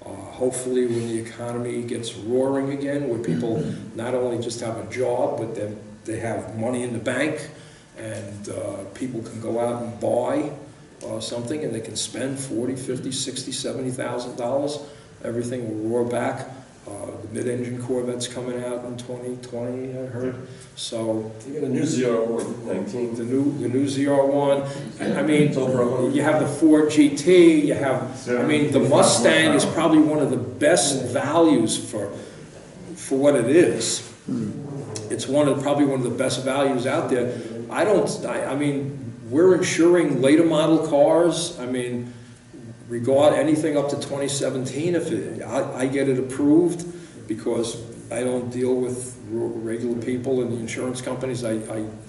Speaker 2: Hopefully when the economy gets roaring again, where people not only just have a job, but they have money in the bank, and people can go out and buy something, and they can spend $40,000, $50,000, $60,000, $70,000. Everything will roar back. The mid-engine Corvette's coming out in 2020, I heard. So
Speaker 6: You got a new ZR19.
Speaker 2: the new ZR1. I mean,
Speaker 6: It's over 100.
Speaker 2: you have the Ford GT. You have, I mean, the Mustang is probably one of the best values for what it is. It's probably one of the best values out there. I mean, we're insuring later model cars. I mean, regard anything up to 2017 if I get it approved, because I don't deal with regular people in the insurance companies. I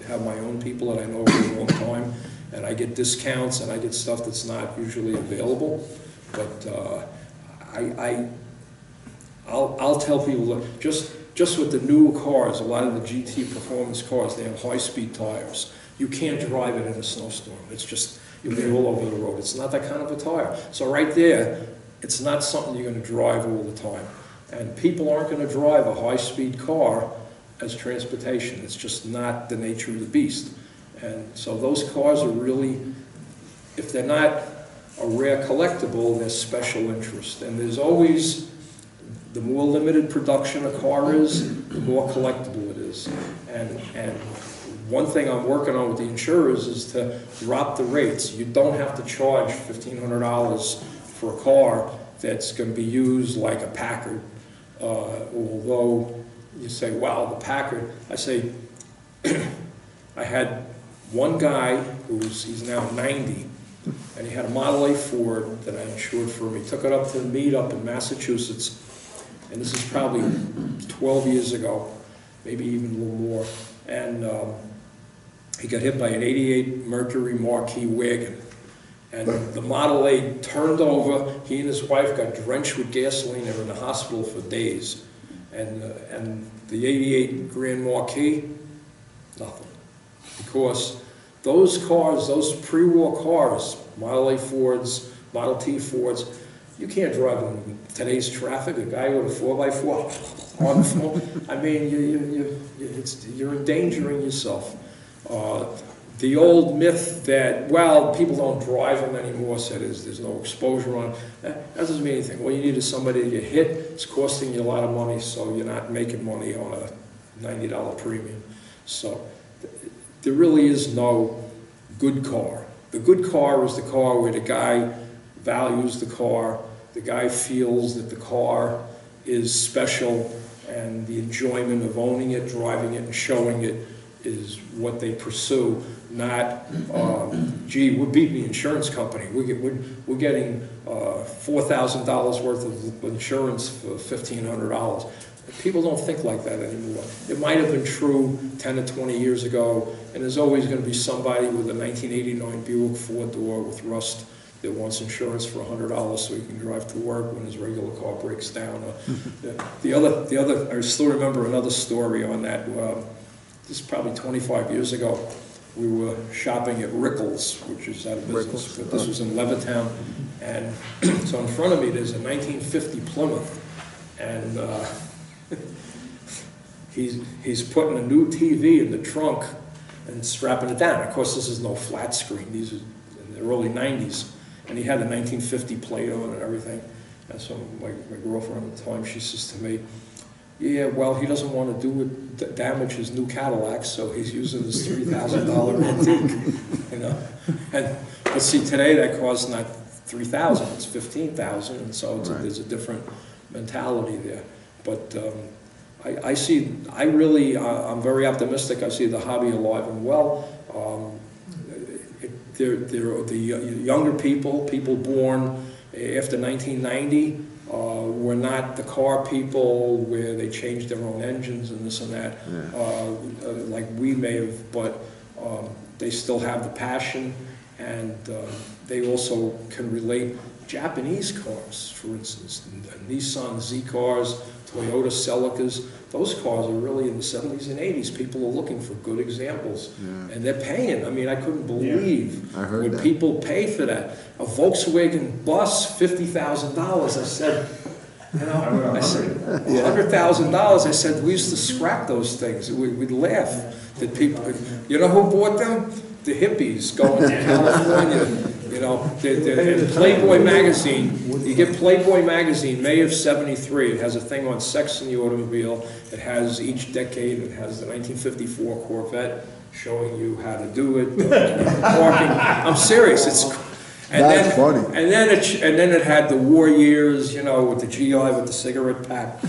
Speaker 2: have my own people that I know for a long time, and I get discounts and I get stuff that's not usually available. But I'll tell people, look, just with the new cars, a lot of the GT performance cars, they have high-speed tires. You can't drive it in a snowstorm. It's just, you'll be all over the road. It's not that kind of a tire. So right there, it's not something you're going to drive all the time. And people aren't going to drive a high-speed car as transportation. It's just not the nature of the beast. And so those cars are really, if they're not a rare collectible, they're special interest. And there's always, the more limited production a car is, the more collectible it is. And one thing I'm working on with the insurers is to drop the rates. You don't have to charge $1,500 for a car that's going to be used like a Packard. Although you say, wow, the Packard, I say, I had one guy he's now 90, and he had a Model A Ford that I insured for him. He took it up to the meet up in Massachusetts, and this is probably 12 years ago, maybe even a little more. And he got hit by an '88 Mercury Marquis wagon. And the Model A turned over. He and his wife got drenched with gasoline. They were in the hospital for days. And the '88 Grand Marquis, nothing. Because those cars, those pre-war cars, Model A Fords, Model T Fords, you can't drive them in today's traffic. A guy with a 4x4 on the floor. I mean, you're endangering yourself. The old myth that, well, people don't drive them anymore, so there's no exposure on, that doesn't mean anything. All you need is somebody to get hit. It's costing you a lot of money, so you're not making money on a $90 premium. So there really is no good car. The good car is the car where the guy values the car, the guy feels that the car is special, and the enjoyment of owning it, driving it, and showing it is what they pursue. Not, gee, we're beating the insurance company. We're getting $4,000 worth of insurance for $1,500. People don't think like that anymore. It might have been true 10 to 20 years ago, and there's always going to be somebody with a 1989 Buick 4-door with rust that wants insurance for $100 so he can drive to work when his regular car breaks down. The other, I still remember another story on that. This is probably 25 years ago. We were shopping at Rickles, which is out of business, but this was in Levittown. And so in front of me, there's a 1950 Plymouth, and he's putting a new TV in the trunk and strapping it down. Of course, this is no flat screen. These are in the early 90s. And he had a 1950 plate on and everything. And so my girlfriend at the time, she says to me, yeah, well, he doesn't want to damage his new Cadillac, so he's using this $3,000 antique, you know. But see, today that car's not $3,000, it's $15,000, and so there's a different mentality there. But I'm very optimistic. I see the hobby alive and well. The younger people born after 1990, were not the car people where they changed their own engines and this and that, like we may have, but they still have the passion, and they also can relate. Japanese cars, for instance, Nissan Z cars, Toyota Celicas, those cars are really in the 70s and 80s. People are looking for good examples, and they're paying. I mean, I couldn't believe what people pay for that. A Volkswagen bus, $50,000. I said, you know, I said $100,000. I said we used to scrap those things. We'd laugh that people. You know who bought them? The hippies going to California. You know, in Playboy magazine, you get Playboy magazine, May of '73. It has a thing on sex in the automobile. It has each decade. It has the 1954 Corvette showing you how to do it. Parking. I'm serious. That's funny. And then it had the war years, you know, with the GI with the cigarette pack,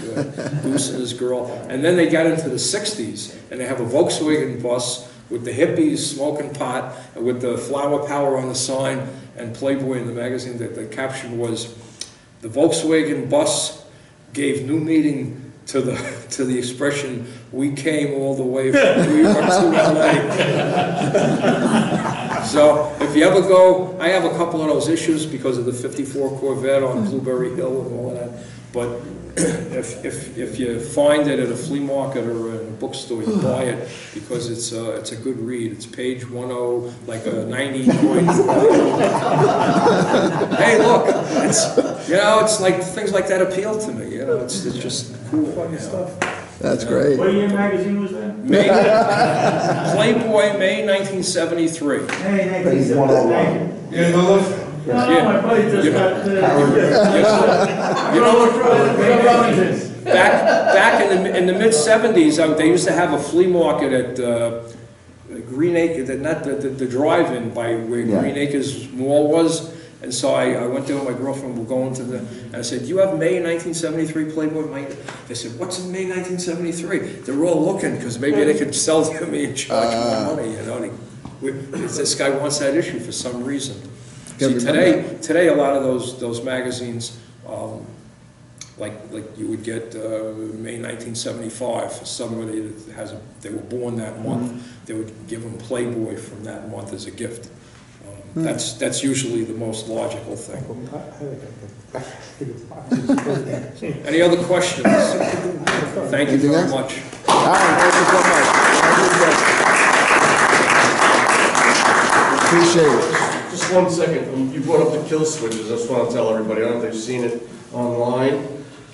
Speaker 2: Goose and his girl. And then they got into the '60s, and they have a Volkswagen bus with the hippies smoking pot, and with the flower power on the sign, and Playboy in the magazine. The caption was, "The Volkswagen bus gave new meaning to the expression, we came all the way from New York to LA." So if you ever go, I have a couple of those issues because of the '54 Corvette on Blueberry Hill and all of that. But if you find it at a flea market or in a bookstore, you buy it because it's a good read. It's page 10, like a 99. Hey, look, it's like things like that appeal to me. You know, it's just cool funny stuff.
Speaker 3: That's great.
Speaker 5: What year magazine was that?
Speaker 2: Playboy, May 1973.
Speaker 4: Hey, 1973.
Speaker 5: You know, look.
Speaker 4: No, my buddy just got
Speaker 2: back in the mid '70s, they used to have a flea market at Green Acres, not the drive-in by where Green Acres Mall was, And so I went there with my girlfriend, we're going to the, and I said, do you have May 1973 Playboy? They said, what's in May 1973? They were all looking, because maybe they could sell it to me and charge more money, you know. This guy wants that issue for some reason. See, today a lot of those magazines, like you would get May 1975 for somebody that they were born that month, they would give them Playboy from that month as a gift. That's usually the most logical thing. Any other questions? Thank you very much.
Speaker 3: All right, thank you so much. Appreciate it.
Speaker 6: Just 1 second, you brought up the kill switches, I just want to tell everybody, I don't know if they've seen it online.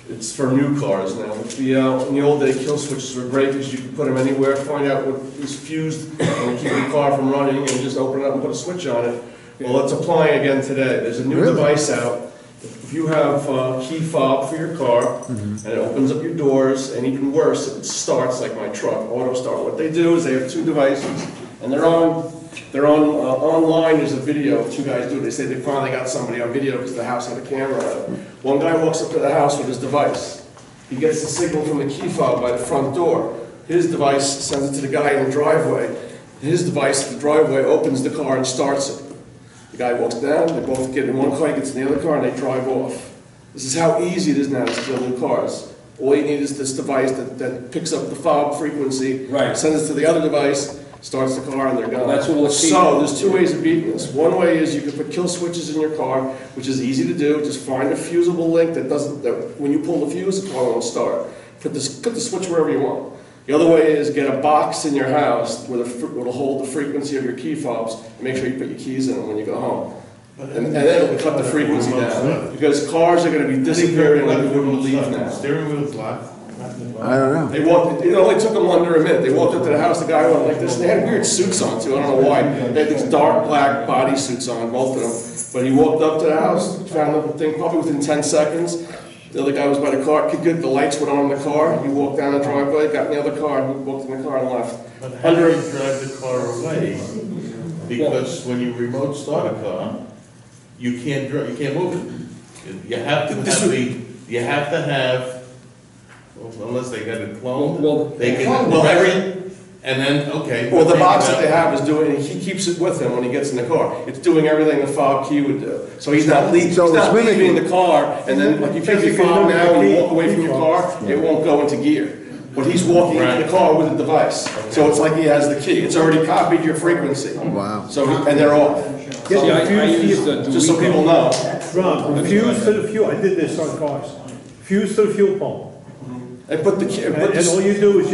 Speaker 6: It's for new cars now. In the old day, kill switches were great because you could put them anywhere, find out what is fused, and keep the car from running, and just open it up and put a switch on it. Well, it's applying again today. There's a new device out. If you have a key fob for your car, and it opens up your doors, and even worse, it starts like my truck, auto start. What they do is they have 2 devices, and they're on online. There's a video. 2 guys do it. They say they finally got somebody on video because the house had a camera on it. One guy walks up to the house with his device. He gets the signal from the key fob by the front door. His device sends it to the guy in the driveway. His device in the driveway opens the car and starts it. The guy walks down. They both get in one car, he gets in the other car, and they drive off. This is how easy it is now to steal new cars. All you need is this device that picks up the fob frequency, sends it to the other device, starts the car, and they're gone.
Speaker 2: That's all.
Speaker 6: So there's 2 ways of beating this. One way is you can put kill switches in your car, which is easy to do. Just find a fusible link that when you pull the fuse, the car won't start. Put the switch wherever you want. The other way is get a box in your house where it'll hold the frequency of your key fobs, and make sure you put your keys in them when you go home. And then it'll cut the frequency down. Because cars are going to be disappearing like you wouldn't believe now.
Speaker 5: Steering wheel's locked.
Speaker 3: I don't know.
Speaker 6: It only took them under a minute. They walked up to the house, the guy went like this, and they had weird suits on too, I don't know why. They had these dark black body suits on, both of them. But he walked up to the house, found the thing probably within 10 seconds. The other guy was by the car, the lights went on in the car. He walked down the driveway, got in the other car, and he walked in the car and left.
Speaker 5: But how do you drive the car away? Because when you remote start a car, you can't move it. You have to have unless they got it cloned, they can, and then, okay.
Speaker 6: Well, the box that they have is doing, he keeps it with him when he gets in the car. It's doing everything the fob key would do. So he's not leaving the car, and then like if you take your fob now and you walk away from your car, it won't go into gear. But he's walking into the car with a device. So it's like he has the key. It's already copied your frequency.
Speaker 3: Wow.
Speaker 6: So, and they're off.
Speaker 2: See, I use
Speaker 6: just so people know.
Speaker 1: Ron, fuse to the fuel, I did this on cars. Fuse to the fuel pump.
Speaker 6: And put the
Speaker 1: And all you do is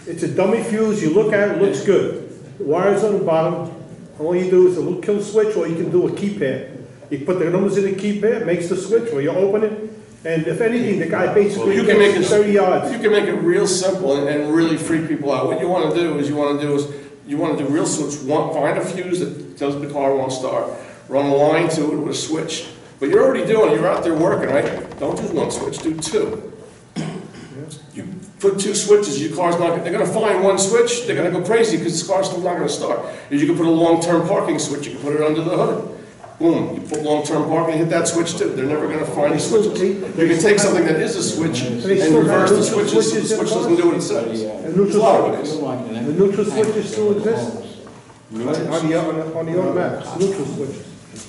Speaker 1: it's a dummy fuse, you look at it, it looks good. The wire's on the bottom, all you do is a little kill switch, or you can do a keypad. You put the numbers in the keypad, makes the switch, or you open it, and if anything, the guy basically gets 30 yards.
Speaker 6: You can make it real simple and really freak people out. What you want to do is you want to do real switch. Find a fuse that tells the car won't start. Run a line to it with a switch. But you're already doing it, you're out there working, right? Don't do 1 switch, do 2. You put 2 switches, your car's not, they're going to find 1 switch, they're going to go crazy because the car's still not going to start. And you can put a long-term parking switch, you can put it under the hood. Boom, you put long-term parking, hit that switch too. They're never going to find any switches. You can take something that is a switch and reverse the switches so the switch doesn't do what it says. There's a lot of ways.
Speaker 1: The neutral switches still exist? On the automatics, neutral switches.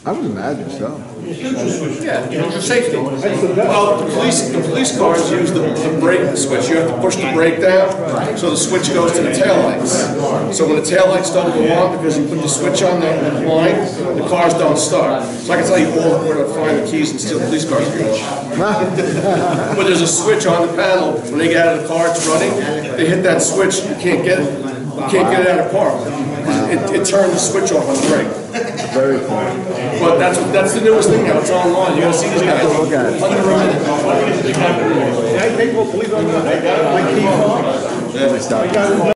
Speaker 3: I would imagine so.
Speaker 6: Yeah, for safety. Well, the police cars use the brake switch. You have to push the brake down, so the switch goes to the taillights. So when the taillights don't go on because you put the switch on the line, the cars don't start. So I can tell you all where to find the keys and steal police cars. But there's a switch on the panel. When they get out of the car, it's running. They hit that switch, you can't get it. You can't get it out of park. It turned the switch off on the brake.
Speaker 3: Very cool.
Speaker 6: But that's the newest thing now. It's online. You gotta see these guys.
Speaker 3: Look at it.
Speaker 1: I think, well, believe it or not, I got my key fob.
Speaker 3: Let me stop.